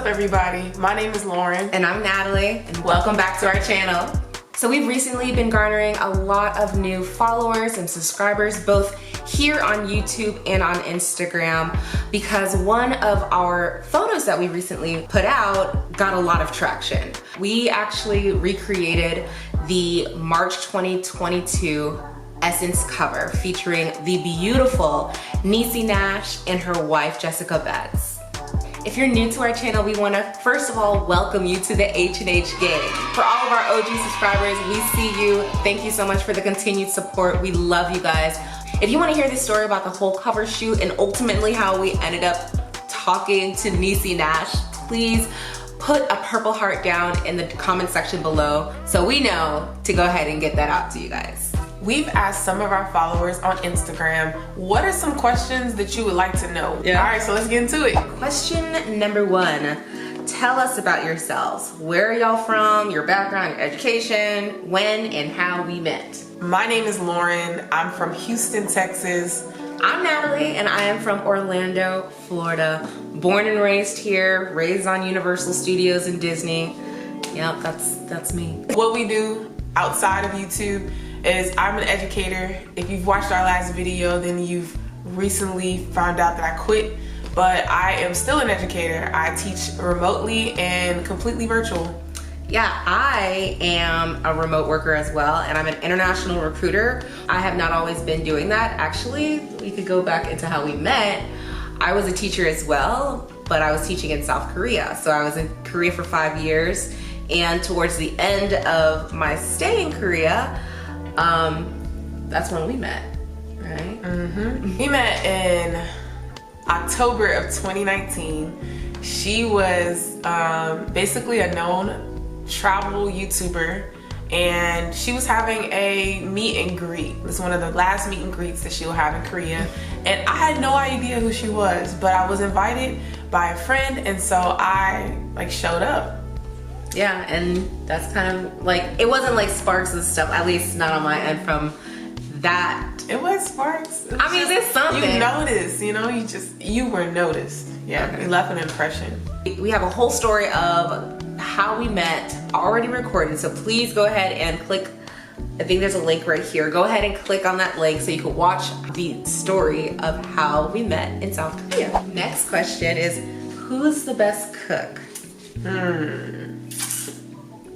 up, everybody? My name is Lauren. And I'm Natalie. And welcome back to our channel. So we've recently been garnering a lot of new followers and subscribers, both here on YouTube and on Instagram, because one of our photos that we recently put out got a lot of traction. We actually recreated the March 2022 Essence cover featuring the beautiful Niecy Nash and her wife, Jessica Betts. If you're new to our channel, we want to first of all welcome you to the H&H gang. For all of our OG subscribers, we see you. Thank you so much for the continued support. We love you guys. If you want to hear the story about the whole cover shoot and ultimately how we ended up talking to Niecy Nash, please put a purple heart down in the comment section below so we know to go ahead and get that out to you guys. We've asked some of our followers on Instagram, what are some questions that you would like to know? Yeah. All right, so let's get into it. Question number one, tell us about yourselves. Where are y'all from, your background, your education, when and how we met. My name is Lauren. I'm from Houston, Texas. I'm Natalie, and I am from Orlando, Florida. Born and raised here, raised on Universal Studios and Disney. Yep, that's me. What we do outside of YouTube is I'm an educator. If you've watched our last video, then you've recently found out that I quit, but I am still an educator. I teach remotely and completely virtual. Yeah, I am a remote worker as well, and I'm an international recruiter. I have not always been doing that. Actually, we could go back into how we met. I was a teacher as well, but I was teaching in South Korea. So I was in Korea for 5 years, and towards the end of my stay in Korea, that's when we met, right? Mm-hmm. We met in October of 2019. She was basically a known travel YouTuber, and she was having a meet and greet. It was one of the last meet and greets that she'll have in Korea, and I had no idea who she was, but I was invited by a friend, and so I showed up. Yeah, and that's kind of like, it wasn't like sparks and stuff, at least not on my end from that. It was sparks. I mean, there's something. You noticed, you were noticed. Yeah, okay. You left an impression. We have a whole story of how we met already recorded, so please go ahead and click, I think there's a link right here. Go ahead and click on that link so you can watch the story of how we met in South Korea. Next question is, who's the best cook?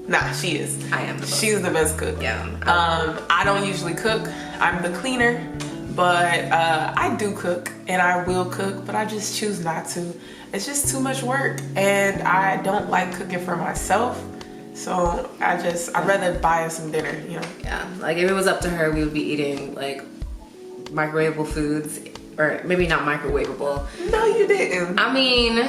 Nah, she is. I am the best. She's the best cook. Yeah. I don't usually cook. I'm the cleaner, but I do cook and I will cook, but I just choose not to. It's just too much work, and I don't like cooking for myself. So I'd rather buy us some dinner, Yeah, like if it was up to her, we would be eating like microwavable foods, or maybe not microwavable. No, you didn't. I mean,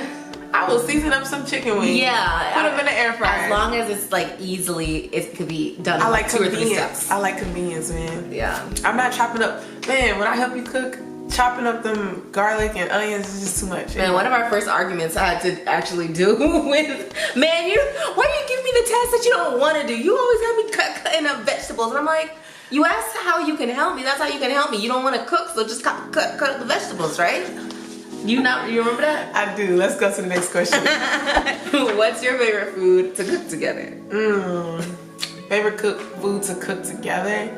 I will season up some chicken wings. Yeah. Put them in the air fryer. As long as it's like easily, it could be done. I like 2 or 3 convenience. steps. I like convenience, man. Yeah. I'm not chopping up. Man, when I help you cook, chopping up them garlic and onions is just too much. Man, one of our first arguments I had to actually do with, man, why do you give me the task that you don't want to do? You always have me cutting up vegetables. And I'm like, you asked how you can help me. That's how you can help me. You don't want to cook, so just cut up the vegetables, right? You remember that? I do. Let's go to the next question. What's your favorite food to cook together? Favorite food to cook together?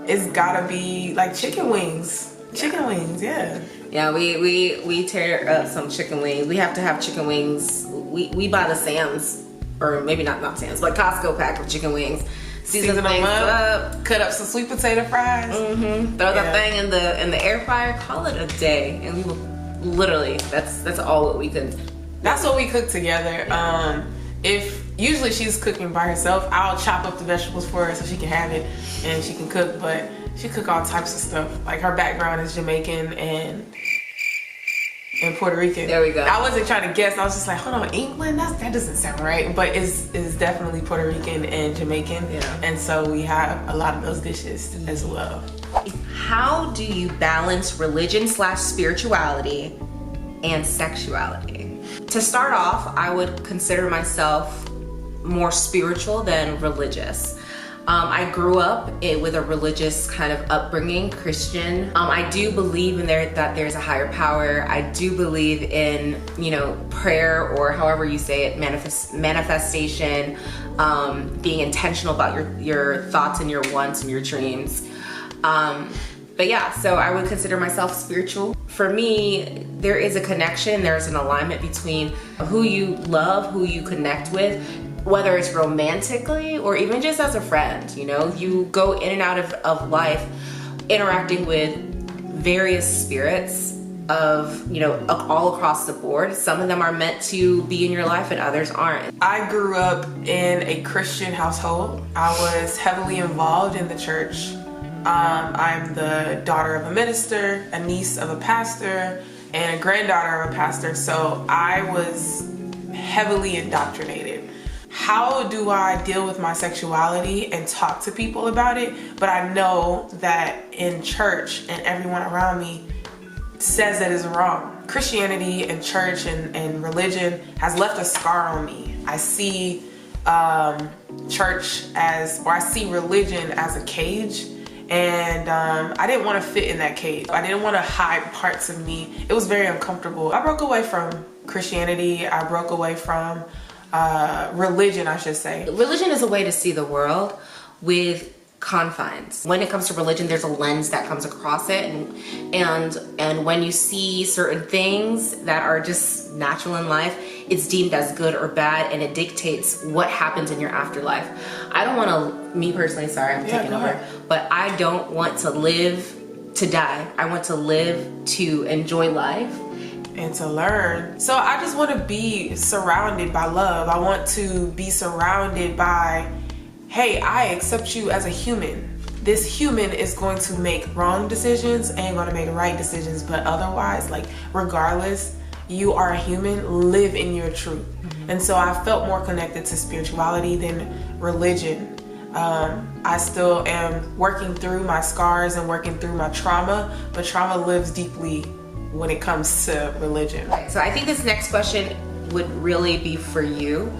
It's gotta be like chicken wings. Chicken wings, yeah. Yeah, we tear up some chicken wings. We have to have chicken wings. We buy the Sam's, or maybe not Sam's, but Costco pack of chicken wings. Season them up. Cut up some sweet potato fries. Throw that thing in the air fryer. Call it a day, and we will literally. That's all what we could. That's what we cook together. If usually she's cooking by herself, I'll chop up the vegetables for her so she can have it and she can cook. But she cook all types of stuff. Like her background is Jamaican and Puerto Rican. There we go. I wasn't trying to guess. I was just like, hold on, England? That doesn't sound right. But it's definitely Puerto Rican and Jamaican. Yeah. And so we have a lot of those dishes as well. How do you balance religion/spirituality and sexuality? To start off, I would consider myself more spiritual than religious. I grew up with a religious kind of upbringing, Christian. I do believe that there's a higher power. I do believe in, prayer, or however you say it, manifestation, being intentional about your thoughts and your wants and your dreams. But yeah, so I would consider myself spiritual. For me, there is a connection, there's an alignment between who you love, who you connect with, whether it's romantically or even just as a friend. You go in and out of life interacting with various spirits of, all across the board. Some of them are meant to be in your life and others aren't. I grew up in a Christian household. I was heavily involved in the church. I'm the daughter of a minister, a niece of a pastor, and a granddaughter of a pastor. So I was heavily indoctrinated. How do I deal with my sexuality and talk to people about it? But I know that in church and everyone around me says that is wrong. Christianity and church and religion has left a scar on me. I see I see religion as a cage. And I didn't want to fit in that cage. I didn't want to hide parts of me. It was very uncomfortable. I broke away from Christianity. I broke away from religion, I should say. Religion is a way to see the world with confines. When it comes to religion, there's a lens that comes across it, and when you see certain things that are just natural in life, it's deemed as good or bad, and it dictates what happens in your afterlife. I don't want to, me personally, sorry, I'm taking over, but I don't want to live to die. I want to live to enjoy life and to learn. So I just want to be surrounded by love. I want to be surrounded by, hey, I accept you as a human. This human is going to make wrong decisions and going to make right decisions, but otherwise, regardless, you are a human, live in your truth. And so I felt more connected to spirituality than religion. I still am working through my scars and working through my trauma, but trauma lives deeply when it comes to religion. Right, so I think this next question would really be for you.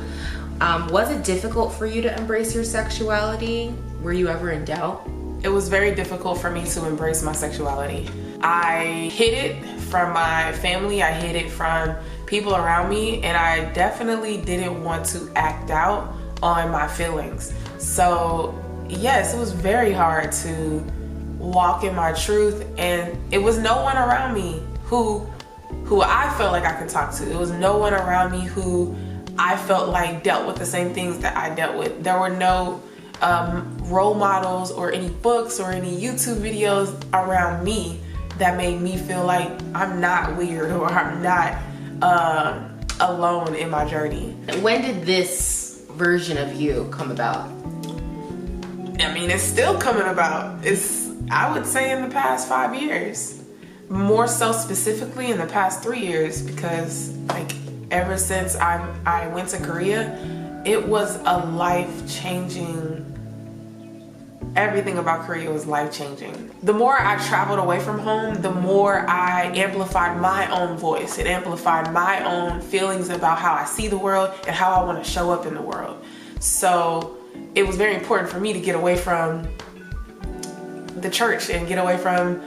Was it difficult for you to embrace your sexuality? Were you ever in doubt? It was very difficult for me to embrace my sexuality. I hid it from my family, I hid it from people around me, and I definitely didn't want to act out on my feelings. So yes, it was very hard to walk in my truth, and it was no one around me who I felt like I could talk to. It was no one around me who I felt like dealt with the same things that I dealt with. There were no role models or any books or any YouTube videos around me that made me feel like I'm not weird or I'm not alone in my journey. When did this version of you come about? I mean, it's still coming about. I would say in the past 5 years. More so specifically in the past 3 years, because ever since I went to Korea, it was a life-changing, everything about Korea was life-changing. The more I traveled away from home, the more I amplified my own voice. It amplified my own feelings about how I see the world and how I want to show up in the world. So it was very important for me to get away from the church and get away from,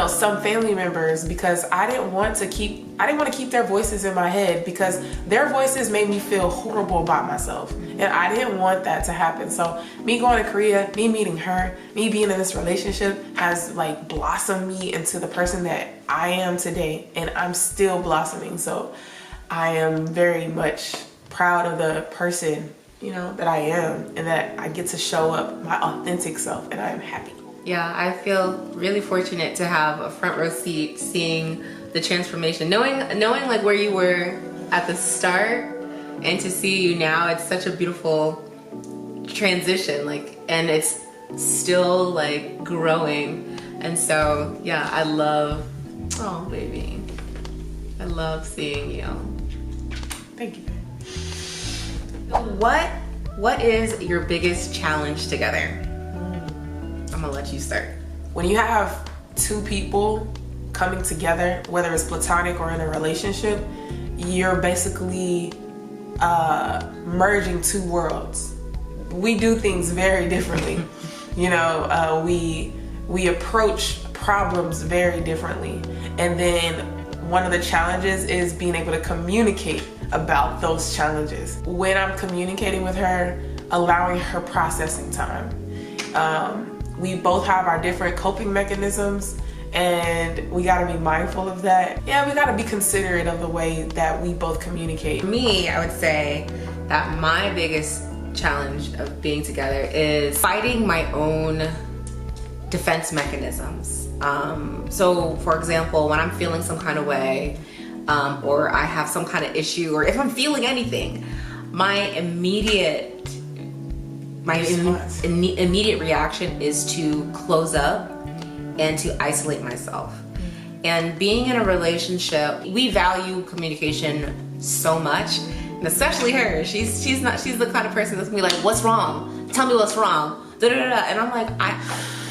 some family members, because I didn't want to keep their voices in my head, because their voices made me feel horrible about myself, and I didn't want that to happen. So me going to Korea, me meeting her, me being in this relationship has blossomed me into the person that I am today, and I'm still blossoming. So I am very much proud of the person, that I am, and that I get to show up my authentic self, and I am happy. Yeah, I feel really fortunate to have a front row seat seeing the transformation, knowing where you were at the start, and to see you now. It's such a beautiful transition, and it's still growing. And so yeah, I love seeing you. Thank you. What is your biggest challenge together? I'm gonna let you start. When you have two people coming together, whether it's platonic or in a relationship, you're basically merging two worlds. we do things very differently. You know, we approach problems very differently. And then one of the challenges is being able to communicate about those challenges. When I'm communicating with her, allowing her processing time. We both have our different coping mechanisms, and we gotta be mindful of that. Yeah, we gotta be considerate of the way that we both communicate. For me, I would say that my biggest challenge of being together is fighting my own defense mechanisms. So for example, when I'm feeling some kind of way, or I have some kind of issue, or if I'm feeling anything, my immediate reaction is to close up and to isolate myself. And being in a relationship, we value communication so much, and especially her. She's the kind of person that's gonna be like, "What's wrong? Tell me what's wrong." Da, da, da, da. And I'm like,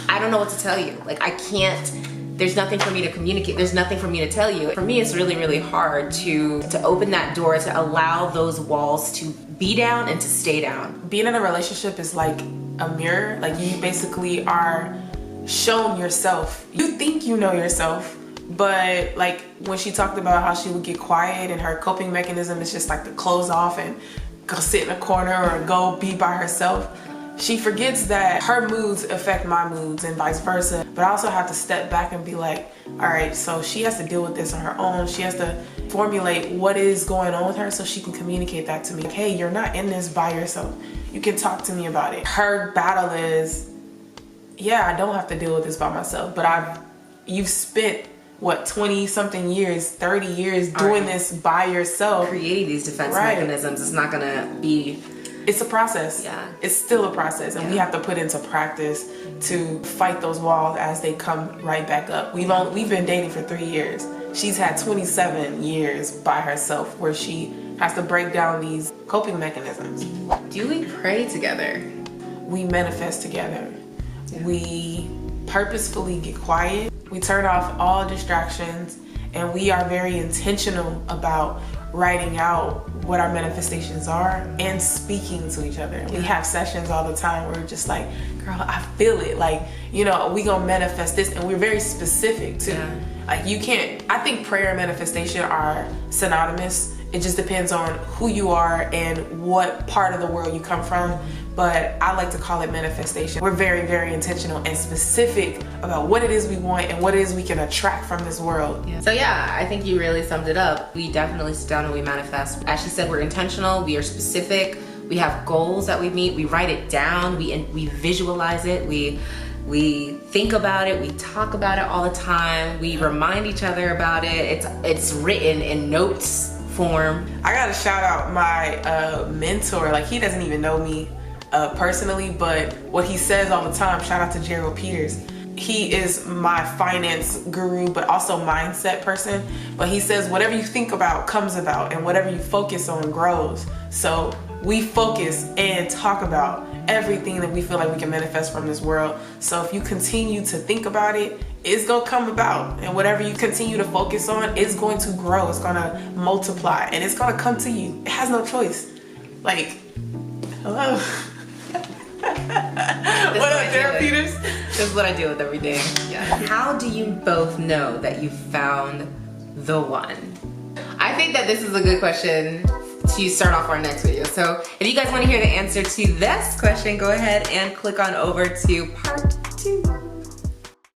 I don't know what to tell you. Like, I can't. There's nothing for me to communicate. There's nothing for me to tell you. For me, it's really, really hard to open that door, to allow those walls to be down and to stay down. Being in a relationship is like a mirror. Like, you basically are shown yourself. You think you know yourself, but like when she talked about how she would get quiet and her coping mechanism is just like to close off and go sit in a corner or go be by herself. She forgets that her moods affect my moods and vice versa. But I also have to step back and be like, all right, so she has to deal with this on her own. She has to formulate what is going on with her so she can communicate that to me. Like, hey, you're not in this by yourself. You can talk to me about it. Her battle is, yeah, I don't have to deal with this by myself, but you've spent what, 20 something years, 30 years doing this by yourself. Creating these defense mechanisms. It's not gonna be, it's a process. Yeah. It's still a process, and we have to put into practice to fight those walls as they come right back up. We've been dating for 3 years. She's had 27 years by herself where she has to break down these coping mechanisms. Do we pray together? We manifest together. Yeah. We purposefully get quiet. We turn off all distractions, and we are very intentional about writing out what our manifestations are and speaking to each other. We have sessions all the time where we're just like, girl, I feel it. Like, you know, we gonna manifest this, and we're very specific too. Yeah. Like, you can't, I think prayer and manifestation are synonymous. It just depends on who you are and what part of the world you come from. But I like to call it manifestation. We're very, very intentional and specific about what it is we want and what it is we can attract from this world. Yeah. So yeah, I think you really summed it up. We definitely sit down and we manifest. As she said, we're intentional, we are specific, we have goals that we meet, we write it down, we visualize it, we think about it, we talk about it all the time, we remind each other about it. It's written in notes form. I gotta shout out my mentor. Like, he doesn't even know me personally, but what he says all the time, shout out to Gerald Peters. He is my finance guru, but also mindset person. But he says whatever you think about comes about, and whatever you focus on grows. So we focus and talk about everything that we feel like we can manifest from this world. So if you continue to think about it, it's gonna come about. And whatever you continue to focus on, it's going to grow, it's gonna multiply, and it's gonna come to you. It has no choice. Like, hello. What up, Gerald Peters? This is what I deal with every day. Yeah. How do you both know that you found the one? I think that this is a good question to start off our next video. So if you guys want to hear the answer to this question, go ahead and click on over to part 2.